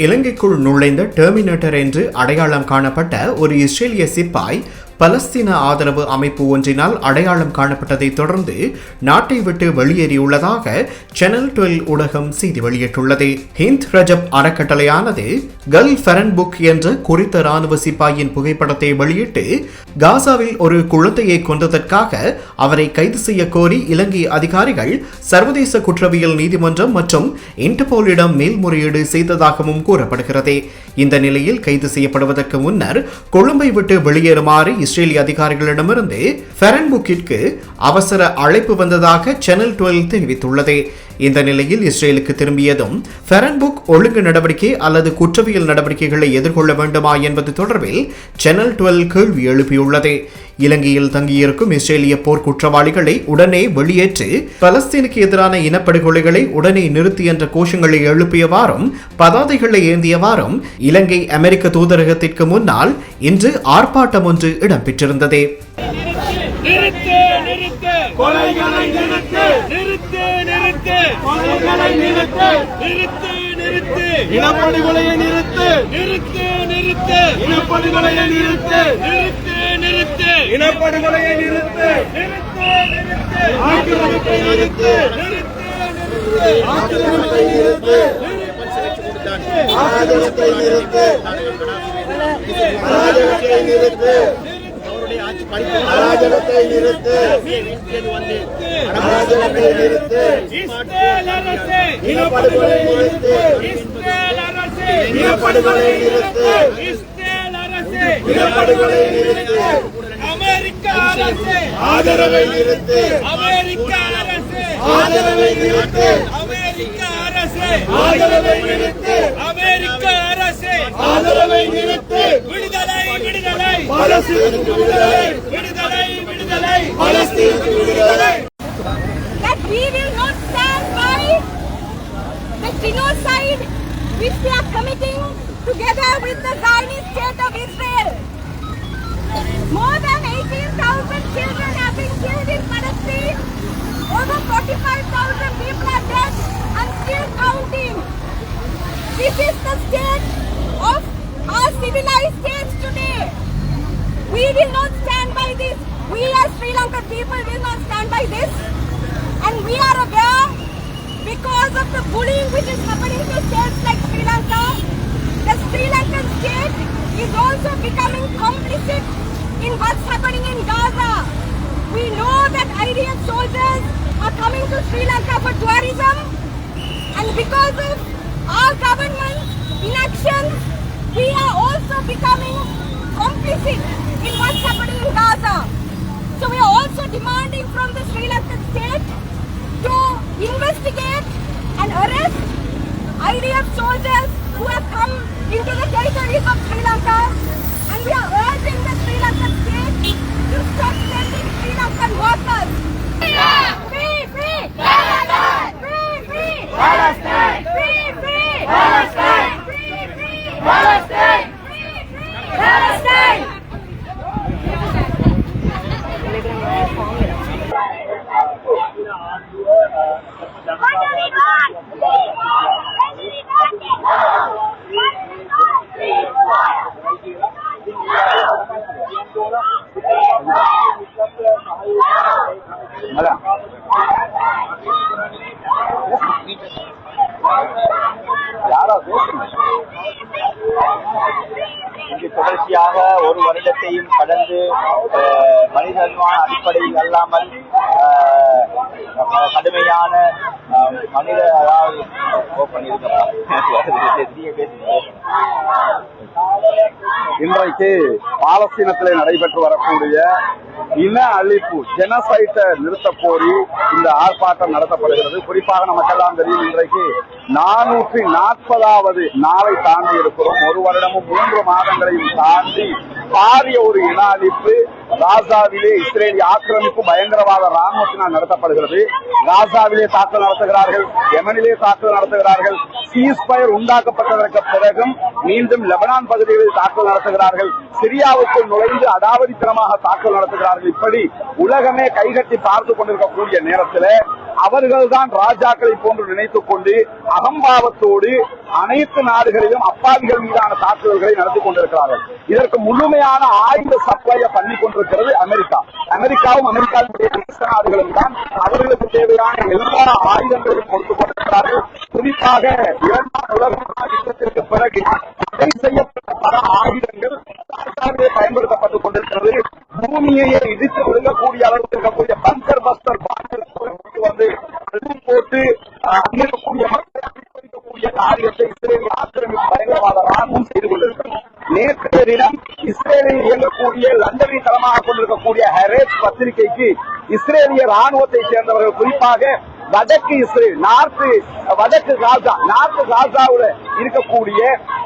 இலங்கைக்குள் நுழைந்த டெர்மினேட்டர் என்று அடையாளம் காணப்பட்ட ஒரு இஸ்ரேலிய சிப்பாய் பலஸ்தீன ஆதரவு அமைப்பு ஒன்றினால் அடையாளம் காணப்பட்டதை தொடர்ந்து நாட்டை விட்டு வெளியேறியுள்ளதாக சேனல் 12 ஊடகம் செய்தி வெளியிட்டுள்ளது. ஹிந்த் ரஜப் அறக்கட்டளையானது கல் ஃபெரன்புக் என்ற குறித்த ராணுவ சிப்பாயின் புகைப்படத்தை வெளியிட்டு காசாவில் ஒரு குழந்தையை கொன்றதற்காக அவரை கைது செய்ய கோரி இலங்கை அதிகாரிகள் சர்வதேச குற்றவியல் நீதிமன்றம் மற்றும் இன்டர்போலிடம் மேல்முறையீடு செய்ததாகவும் கூறப்படுகிறது. இந்த நிலையில் கைது செய்யப்படுவதற்கு முன்னர் கொழும்பை விட்டு வெளியேறுமாறு இஸ்ரேலிய அதிகாரிகளிடமிருந்து ஃபெரன்புக்கிற்கு அவசர அழைப்பு வந்ததாக சேனல் 12 தெரிவித்துள்ளது. இந்த நிலையில் இஸ்ரேலுக்கு திரும்பியதும் ஃபெரன்புக் ஒழுங்கு நடவடிக்கை அல்லது குற்றவியல் நடவடிக்கைகளை எதிர்கொள்ள வேண்டுமா என்பது தொடர்பில் சேனல் 12 கேள்வி எழுப்பியுள்ளது. இலங்கையில் தங்கியிருக்கும் இஸ்ரேலிய போர் குற்றவாளிகளை உடனே வெளியேற்று, பலஸ்தீனுக்கு எதிரான இனப்படுகொலைகளை உடனே நிறுத்தி என்ற கோஷங்களை எழுப்பியவாறும் பதாதைகளை ஏந்தியவாறும் இலங்கை அமெரிக்க தூதரகத்திற்கு முன்னால் இன்று ஆர்ப்பாட்டம் ஒன்று இடம்பெற்றிருந்தது. இனப்படுகொலையை நிறுத்து, நிறுத்து, இனப்படுகொலையை நிறுத்து, நிறுத்து, இனப்படுகொலையை நிறுத்து, ஆக்கிரமிப்பை நிறுத்து, ஆக்கிரமிப்பை நிறுத்து, ஆக்கிரமிப்பை நிறுத்து, அராஜகத்தை நிறுத்து, அராஜகத்தை நிறுத்து, அராஜகத்தை நிறுத்து, இனப்படுகொலை நிறுத்து, இனப்படுகொலை நிறுத்து, இனப்படுகொலை நிறுத்து, அமெரிக்க அரசு ஆதரவை நிறுத்து, அமெரிக்க அரசு ஆதரவை நிறுத்து, அமெரிக்க அரசு ஆதரவை நிறுத்து, அமெரிக்க அரசு ஆதரவை நிறுத்து, விடுதலை விடுதலை பலஸ்தீனுக்கு விடுதலை, விடுதலை விடுதலை பலஸ்தீனுக்கு விடுதலை. That we will not stand by the genocide which we are committing together with the Zionist state of Israel. More than 18,000 children have been killed in Palestine. Over 45,000 people are dead and still counting. This is the state of our civilized states today. We will not stand by this. We as Sri Lankan people will not stand by this. And we are aware, because of the bullying which is happening to states like Sri Lanka, the Sri Lankan state is also becoming complicit in what's happening in Gaza. We know that IDF soldiers are coming to Sri Lanka for tourism, and because of our government's inaction, we are also becoming complicit in what's happening in Gaza. So we are also demanding from the Sri Lankan state to investigate and arrest IDF soldiers who have come into the territories of Sri Lanka, and we are urging the Sri Lankan state to stop sending Sri Lankan workers. Free, free, Palestine! Free, free, Palestine! Free, free, Palestine! Free, free, Palestine! Free, free, Palestine! இங்கு தொடர்ச்சியாக ஒரு வருடத்தையும் கடந்து மனிதமான அடிப்படையில் அல்லாமல் கடுமையான மனித அதாவது இன்றைக்கு பாலஸ்தீனத்திலே நடைபெற்று வரக்கூடிய இன அழிப்பு ஜெனசைட்டை நிறுத்த கோரி இந்த ஆர்ப்பாட்டம் நடத்தப்படுகிறது. குறிப்பாக நமக்கெல்லாம் தெரியும், இன்றைக்கு 440வது நாளை தாண்டி இருக்கிறோம். ஒரு வருடமும் 3 மாதங்களையும் தாண்டி பாரிய ஒரு இன அழிப்பு காசாவிலே இஸ்ரேலிய ஆக்கிரமிப்பு பயங்கரவாத ராணுவத்தினால் நடத்தப்படுகிறது. காசாவிலே தாக்குதல் நடத்துகிறார்கள், யெமனிலே தாக்குதல் நடத்துகிறார்கள், சீஸ்பயர் உண்டாக்கப்பட்டதற்கு பிறகும் மீண்டும் லெபனான் பகுதிகளில் தாக்குதல் நடத்துகிறார்கள், சிரியாவுக்குள் நுழைந்து அடாவடித்தனமாக தாக்குதல் நடத்துகிறார்கள். இப்படி உலகமே கைகட்டி பார்த்துக் கொண்டிருக்கக்கூடிய நேரத்தில் அவர்கள்தான் ராஜாக்களை போன்று நினைத்துக் கொண்டு அகம்பாவத்தோடு அனைத்து நாடுகளிலும் அப்பாவிகள் மீதான தாக்குதல்களை நடத்தி கொண்டிருக்கிறார்கள். இதற்கு முழுமையான ஆயுத சப்ளையை பண்ணி கொண்டிருக்கிறது அமெரிக்கா. அமெரிக்காவும் அமெரிக்காவுடைய நாடுகளும் தான் அவர்களுக்கு தேவையான எல்லா ஆயுதங்களையும் கொடுத்துக் கொண்டிருக்கிறார்கள். குறிப்பாக இரண்டாம் உலக யுத்தத்திற்கு பிறகு தடை செய்யப்பட்ட பல ஆயுதங்கள் பயன்படுத்தப்பட்டுக் கொண்டிருக்கிறது. பூமியையே இடித்து விழுங்கக்கூடிய அளவுக்கு இருக்கக்கூடிய பங்கர் பஸ்டர் வந்து போட்டு இருக்கக்கூடிய மக்கள் காரியத்தை இஸ்ரேலிய ஆக்கிரமிப்பு பயங்கரவாத ராணுவம் செய்து கொண்டிருக்கிறது. நேற்றைய தினம் இஸ்ரேலில் இயங்கக்கூடிய லண்டனை தளமாக கொண்டிருக்கக்கூடிய ஹெரேஸ் பத்திரிகைக்கு இஸ்ரேலிய ராணுவத்தை சேர்ந்தவர்கள், குறிப்பாக வடக்கு இஸ்ரேல் வடக்கு காசாவுல இருக்கக்கூடிய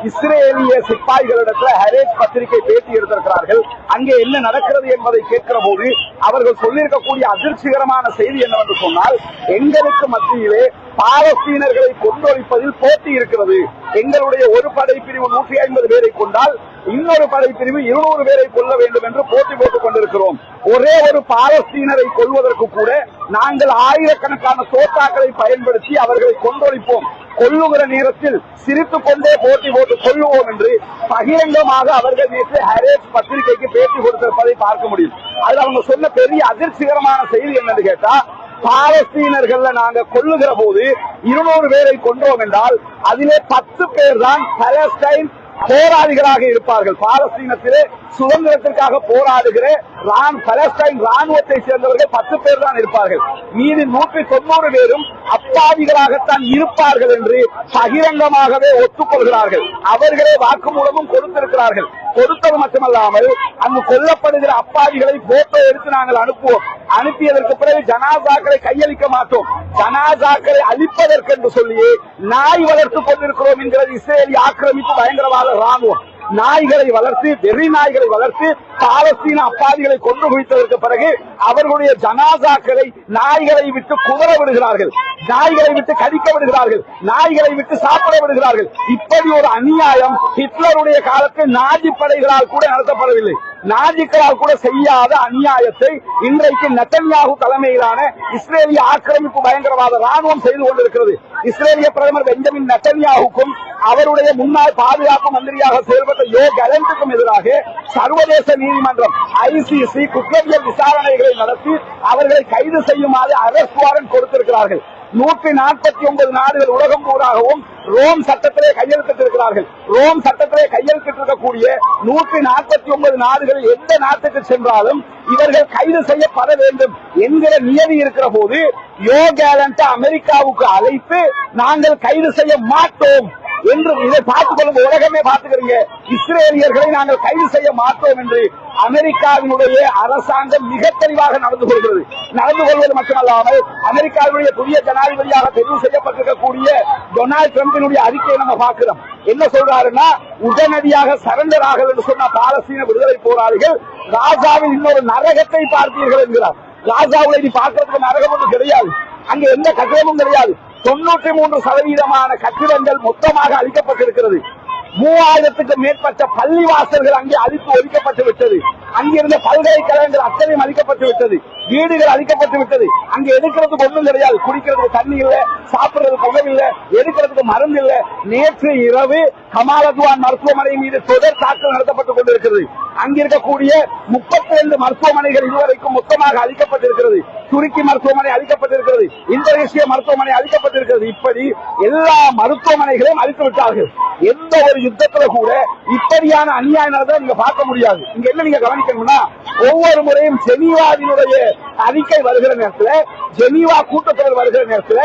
இஸ்ரேலிய சிப்பாய்களிடத்தில் ஹெரேஸ் பத்திரிகை பேட்டி எடுத்திருக்கிறார்கள். அங்கே என்ன நடக்கிறது என்பதை கேட்கிற போது அவர்கள் சொல்லியிருக்கக்கூடிய அதிர்ச்சிகரமான செய்தி என்னவென்று சொன்னால், எங்களுக்கு மத்தியிலே பாலஸ்தீனர்களை கொன்றொழிப்பதில் போட்டி இருக்கிறது. எங்களுடைய ஒரு படைப்பிரிவு 150 பேரை கொண்டால் இன்னொரு படைப்பிரிவு 200 பேரை கொல்ல வேண்டும் என்று போட்டி போட்டுக் கொண்டிருக்கிறோம். ஒரே ஒரு பாலஸ்தீனரை கொல்வதற்கு கூட நாங்கள் ஆயிரக்கணக்கான தோட்டாக்களை பயன்படுத்தி அவர்களை கொன்றொழிப்போம். கொல்லுகிற நேரத்தில் சிரித்துக் கொண்டே போட்டி போட்டு கொல்லுவோம் என்று பகிரங்கமாக அவர்கள் நேற்று ஹெரேஸ் பத்திரிகைக்கு பேட்டி கொடுத்திருப்பதை பார்க்க முடியும். அதில் அவங்க சொன்ன பெரிய அதிர்ச்சிகரமான செய்தி என்னன்னு கேட்டா, பாலஸ்தீனர்கள் நாங்க கொல்லுகிற போது 200 பேரை கொன்றோம் என்றால் அதிலே 10 பேர் தான் பாலஸ்தீன் போராளிகளாக இருப்பார்கள். பாலஸ்தீனத்திலே சுதந்திரத்திற்காக போராடுகிற பாலஸ்தீன் ராணுவத்தை சேர்ந்தவர்கள் 10 பேர் தான் இருப்பார்கள். மீதி 190 பேரும் அப்பாவிகளாகத்தான் இருப்பார்கள் என்று பகிரங்கமாகவே ஒத்துக்கொள்கிறார்கள். அவர்களே வாக்குமூலமும் கொடுத்திருக்கிறார்கள். கொடுத்தது மட்டுமல்லாமல் அங்கு கொல்லப்படுகிற அப்பாவிகளை போட்டோ எடுத்து நாங்கள் அனுப்புவோம். அனுப்பியதற்கு பிறகு ஜனாசாக்களை கையளிக்க மாட்டோம். ஜனாசாக்களை அழிப்பதற்கு என்று சொல்லி நாய் வளர்த்துக் கொண்டிருக்கிறோம் என்கிறது இஸ்ரேலிய ஆக்கிரமிப்பு பயங்கரவாத ராணுவம். நாய்களை வளர்த்து, வெறி நாய்களை வளர்த்து பாலஸ்தீன அப்பாவிகளை கொண்டு குவித்ததற்கு பிறகு அவர்களுடைய ஜனாசாக்களை நாய்களை விட்டு குதற விடுகிறார்கள், நாய்களை விட்டு கடிக்க விடுகிறார்கள், நாய்களை விட்டு சாப்பிட விடுகிறார்கள். இப்படி ஒரு அநியாயம் ஹிட்லருடைய காலத்தில் நாஜி படைகளால் கூட நடத்தப்படவில்லை. நாஜிக்களால் கூட செய்யாத அநியாயத்தை இன்றைக்கு நெத்தன்யாகு தலைமையிலான இஸ்ரேலிய ஆக்கிரமிப்பு பயங்கரவாத ராணுவம் செய்து கொண்டிருக்கிறது. இஸ்ரேலிய பிரதமர் பெஞ்சமின் நெத்தன்யாகுக்கும் அவருடைய முன்னாள் பாதுகாப்பு மந்திரியாக செயல்பட்ட யோ கலண்டுக்கும் எதிராக சர்வதேச நீதிமன்றம் ICC குற்றவியல் விசாரணைகளை நடத்தி அவர்களை கைது செய்யுமாறு அரெஸ்ட் வாரண்ட் கொடுத்திருக்கிறார்கள். 149 நாடுகள் உலகம் பூராகவும் ரோம் சட்டத்திலே கையெழுத்திட்டிருக்கிறார்கள். ரோம் சட்டத்திலே கையெழுத்திட்டிருக்கக்கூடிய 149 நாடுகளில் எந்த நாட்டுக்கு சென்றாலும் இவர்கள் கைது செய்யப்பட வேண்டும் என்கிற நியதி இருக்கிற போது யோ கேலண்ட் அமெரிக்காவுக்கு அழைத்து நாங்கள் கைது செய்ய மாட்டோம் என்று இதை பார்த்துக் கொள்ளும் உலகமே பார்த்துக்கிறீங்க. இஸ்ரேலியர்களை நாங்கள் கைது செய்ய மாட்டோம் என்று அமெரிக்காவினுடைய அரசாங்கம் மிக தெளிவாக நடந்து கொள்வது மட்டுமல்லாமல் அமெரிக்காவினுடைய புதிய ஜனாதிபதியாக தெரிவு செய்யப்பட்டிருக்கக்கூடிய டொனால்டு டிரம்பினுடைய அறிக்கையை நம்ம பார்க்கிறோம். என்ன சொல்றாருன்னா, உடனடியாக சரண்டர் ஆகல் என்று சொன்ன பாலஸ்தீன விடுதலை போராளிகள் காசாவில் இன்னொரு நரகத்தை பார்த்தீர்கள் என்கிறார். காசாவில் இனி பார்க்கறதுக்கு நரகம் ஒன்றும் கிடையாது, அங்க எந்த கட்டிடமும் கிடையாது. 93% கட்டிடங்கள் மொத்தமாக அழிக்கப்பட்டிருக்கிறது. 3000க்கு மேற்பட்ட பள்ளிவாசல்கள் அங்கே அழித்து ஒழிக்கப்பட்டு விட்டது. அங்கிருந்த பல்கலைக்கழகங்கள் அத்தனையும் அழிக்கப்பட்டு விட்டது. வீடுகள் அழிக்கப்பட்டு விட்டது. அங்க எடுக்கிறதுக்கு ஒன்றும் கிடையாது. குடிக்கிறதுக்கு தண்ணி இல்ல, சாப்பிடுறதுக்கு உணவு இல்ல, எடுக்கிறதுக்கு மருந்து இல்ல. நேற்று இரவு கமாலத்வான் மருத்துவமனை மீது தொடர் தாக்குதல் நடத்தப்பட்டுக் கொண்டிருக்கிறது. அங்கிருக்கக்கூடிய 32 மருத்துவமனைகள் இதுவரைக்கும் மொத்தமாக அழிக்கப்பட்டிருக்கிறது. துருக்கி மருத்துவமனை அழிக்கப்பட்டிருக்கிறது. இந்தோனேஷிய மருத்துவமனை அழிக்கப்பட்டிருக்கிறது. இப்படி எல்லா மருத்துவமனைகளையும் அழித்து விட்டார்கள். எந்த ஒரு யுத்தத்துல கூட இப்படியான அநியாயம் நடந்ததை நீங்க பார்க்க முடியாது. இங்க என்ன நீங்க கவனிக்கணும்னா, ஒவ்வொரு முறையும் ஜெனீவாவினுடைய அறிக்கை வருகிற நேரத்தில், ஜெனீவா கூட்டத்தொடர் வருகிற நேரத்தில்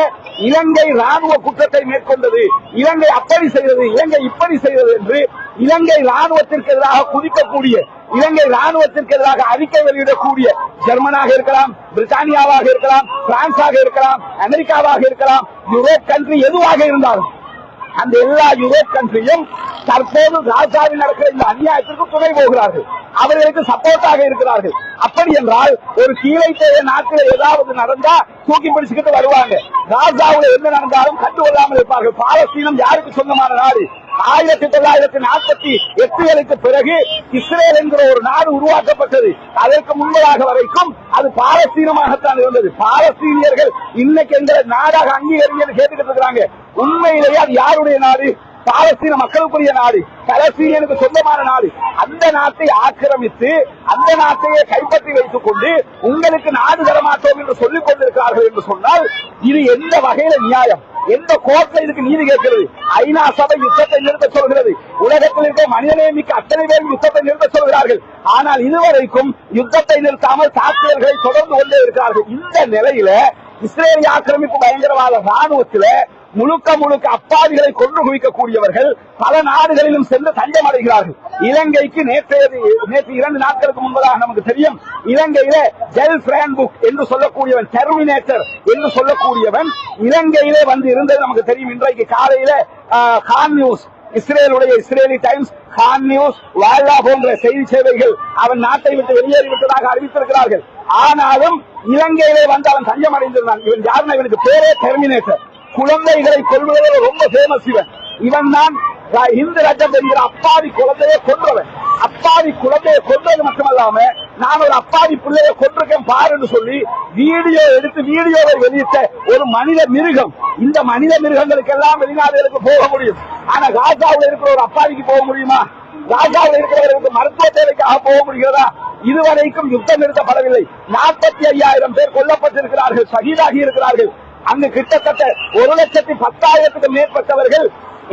இலங்கை ராணுவ குற்றத்தை மேற்கொண்டது, இலங்கை அப்படி செய்தது, இலங்கை இப்படி செய்தது என்று இலங்கை ராணுவத்திற்கு எதிராக குதிக்கக்கூடிய, இலங்கை ராணுவத்திற்கு எதிராக அறிக்கை வெளியிடக்கூடிய ஜெர்மனாக இருக்கலாம், பிரிட்டானியாவாக இருக்கலாம், பிரான்ஸாக இருக்கலாம், அமெரிக்காவாக இருக்கலாம், யூரோப் கண்ட்ரி எதுவாக இருந்தாலும் அந்த எல்லா யூரோப் கண்ட்ரியும் தற்போது காசாவில் நடக்கிற இந்த அநியாயத்திற்கு துணை போகிறார்கள், அவர்களுக்கு சப்போர்ட்டாக இருக்கிறார்கள். அப்படி என்றால் ஒரு கீழைத்தேய நாட்டில் ஏதாவது நடந்தா தூக்கி பிடிச்சுக்கிட்டு வருவாங்க. காசாவில் என்ன நடந்தாலும் கண்டுகொள்ளாமல் இருப்பார்கள். பாலஸ்தீனம் யாருக்கு சொந்தமான நாடு? 1948 பிறகு இஸ்ரேல் என்கிற ஒரு நாடு உருவாக்கப்பட்டது. அதற்கு முன்பதாக வரைக்கும் அது பாலஸ்தீனமாகத்தான் இருந்தது. பாலஸ்தீனியர்கள் இன்னைக்கு என்ற நாடாக அங்கீகரித்து கேட்டுக்கிட்டு இருக்கிறாங்க. உண்மையிலேயே அது யாருடைய நாடு? பாலஸ்தீன மக்களுக்குரிய நாடு, பலஸ்தீனியனுக்கு சொந்தமான நாடு. அந்த நாட்டை ஆக்கிரமித்து அந்த நாட்டையே கைப்பற்றி வைத்துக் கொண்டு உங்களுக்கு நாடு தரமாட்டோம் என்று சொல்லிக் கொண்டிருக்கிறார்கள் என்று சொன்னால் இது எந்த வகையில நியாயம்? எந்த கோர்ட்ல இதுக்கு நீதி கேட்கிறது? ஐநா சபை யுத்தத்தை நிறுத்த சொல்கிறது. உலகத்தில் இருக்க மனிதநேமிக்க அத்தனை பேரும் யுத்தத்தை நிறுத்த சொல்கிறார்கள். ஆனால் இதுவரைக்கும் யுத்தத்தை நிறுத்தாமல் தாக்குதல்களை தொடர்ந்து கொண்டே இருக்கிறார்கள். இந்த நிலையில இஸ்ரேலிய ஆக்கிரமிப்பு பயங்கரவாத ராணுவத்தில் முழுக்க அப்பாவிகளை கொன்று குவிக்கக்கூடியவர்கள் பல நாடுகளிலும் சென்று தஞ்சம் அடைகிறார்கள். இலங்கைக்கு நேற்று 2 நாட்களுக்கு முன்பதாக நமக்கு தெரியும், இலங்கையில ஜெல் பிரான்புக் என்று சொல்லக்கூடியவன், டெர்மினேட்டர் என்று சொல்லக்கூடியவன் இலங்கையிலே வந்து இருந்தது நமக்கு தெரியும். இன்றைக்கு காலையில Kan news, Israeli Times, Kan news, Walla போன்ற செய்தி சேவைகள் அவன் நாட்டை விட்டு வெளியேறிவிட்டதாக அறிவித்திருக்கிறார்கள். ஆனாலும் இலங்கையிலே வந்து அவன் தஞ்சம் அடைந்திருந்தான். இவன் யாருன்னா, இவனுக்கு பேரே டெர்மினேட்டர். குழந்தைகளை கொள்வதில் ரொம்ப பேமஸ் இவன் தான் இந்து ரஜம் என்கிற அப்பாவி குழந்தையை கொன்றவன். அப்பாவி குழந்தையை கொன்றது மட்டுமல்லாம நான் ஒரு அப்பாவி பிள்ளையை கொண்டிருக்கேன் பாரு என்று சொல்லி வீடியோ எடுத்து வீடியோவை வெளியிட்ட ஒரு மனித மிருகம். இந்த மனித மிருகங்களுக்கு எல்லாம் வெளிநாடுகளுக்கு போக முடியும். ஆனா காசாவில் இருக்கிற ஒரு அப்பாவிக்கு போக முடியுமா? காசாவில் இருக்கிறவர்களுக்கு மருத்துவ தேவைக்காக போக முடிகிறதா? இதுவரைக்கும் யுத்தம் நிறுத்தப்படவில்லை. 45,000 பேர் கொல்லப்பட்டிருக்கிறார்கள், ஷஹீதாகி இருக்கிறார்கள். அங்கு கிட்டத்தட்ட 1,10,000க்கும் மேற்பட்டவர்கள்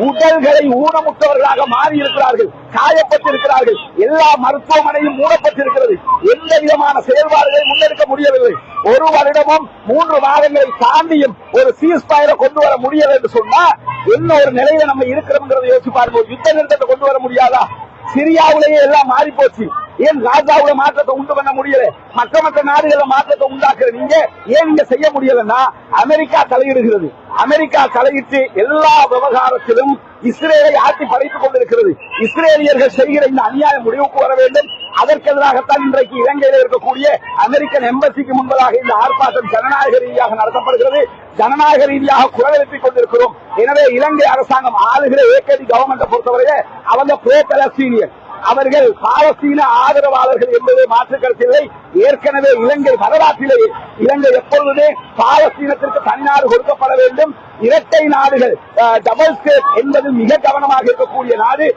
உடல்களை ஊனமுற்றவர்களாக மாறி இருக்கிறார்கள், காயப்பட்டிருக்கிறார்கள். எல்லா மருத்துவமனையும் மூடப்பட்டிருக்கிறது. எந்த விதமான செயல்பாடுகளை முன்னெடுக்க முடியவில்லை. 1 வருடமும் 3 மாதங்களை தாண்டியும் ஒரு சீஸ்பயரை கொண்டு வர முடியல என்று சொன்னா என்ன ஒரு நிலையில நம்ம இருக்கிறோம் யோசிச்சு பாருங்க. யுத்த நிறுத்தத்தை கொண்டு வர முடியாதா? சிரியாவிலேயே எல்லாம் மாறி போச்சு. ஏன் காசாவுல மாற்றத்தை உண்டு பண்ண முடியல? மற்ற நாடுகளை மாற்றத்தை உண்டாக்குற நீங்க ஏன் இங்க செய்ய முடியலன்னா அமெரிக்கா தலையிடுகிறது. அமெரிக்கா தலையிட்டு எல்லா விவகாரத்திலும் இஸ்ரேலை ஆட்சி படைத்துக் கொண்டிருக்கிறது. இஸ்ரேலியர்கள் செய்கிற இந்த அநியாயம் முடிவுக்கு வர வேண்டும். அதற்கு எதிராகத்தான் இன்றைக்கு இலங்கையில் இருக்கக்கூடிய அமெரிக்கன் எம்பசிக்கு முன்பதாக இந்த ஆர்ப்பாட்டம் ஜனநாயக ரீதியாக நடத்தப்படுகிறது. ஜனநாயக ரீதியாக குரல் எழுப்பிக் கொண்டிருக்கிறோம். எனவே இலங்கை அரசாங்கம் ஆளுகிற ஏகேடி கவர்மெண்ட்டை பொறுத்தவரையே அவங்க ப்ரோ பாலஸ்தீனியன், அவர்கள் பாலஸ்தீன ஆதரவாளர்கள் என்பதை மாற்று கருத்தில்லை. ஏற்கனவே இலங்கை வரலாற்றிலேயே இலங்கை எப்பொழுதுமே பாலஸ்தீனத்திற்கு தனிநாடு கொடுக்கப்பட வேண்டும், இரட்டை நாடுகள், டபுள் ஸ்டேட் என்பது மிக கவனமாக இருக்கக்கூடிய நாடு.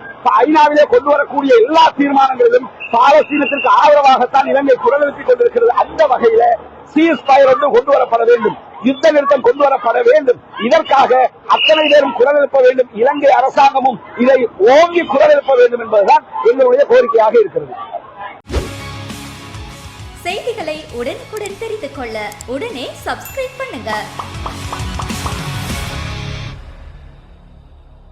ஐநாவிலே கொண்டு வரக்கூடிய எல்லா தீர்மானங்களிலும் பாலஸ்தீனத்திற்கு ஆதரவாகத்தான் இலங்கை குரல் எழுப்பிக் கொண்டிருக்கிறது. அந்த வகையில சீஸ்பயர் ஒன்று கொண்டு வரப்பட வேண்டும், யுத்த நிறுத்தம் கொண்டு வரப்பட வேண்டும். இதற்காக அத்தனை பேரும் குரல் எழுப்ப வேண்டும். இலங்கை அரசாங்கமும் இதை ஓங்கி குரல் எழுப்ப வேண்டும் என்பதுதான் எங்களுடைய கோரிக்கையாக இருக்கிறது. செய்திகளை உடனுக்குடன் தெரிந்து கொள்ள உடனே சப்ஸ்கிரைப் பண்ணுங்க.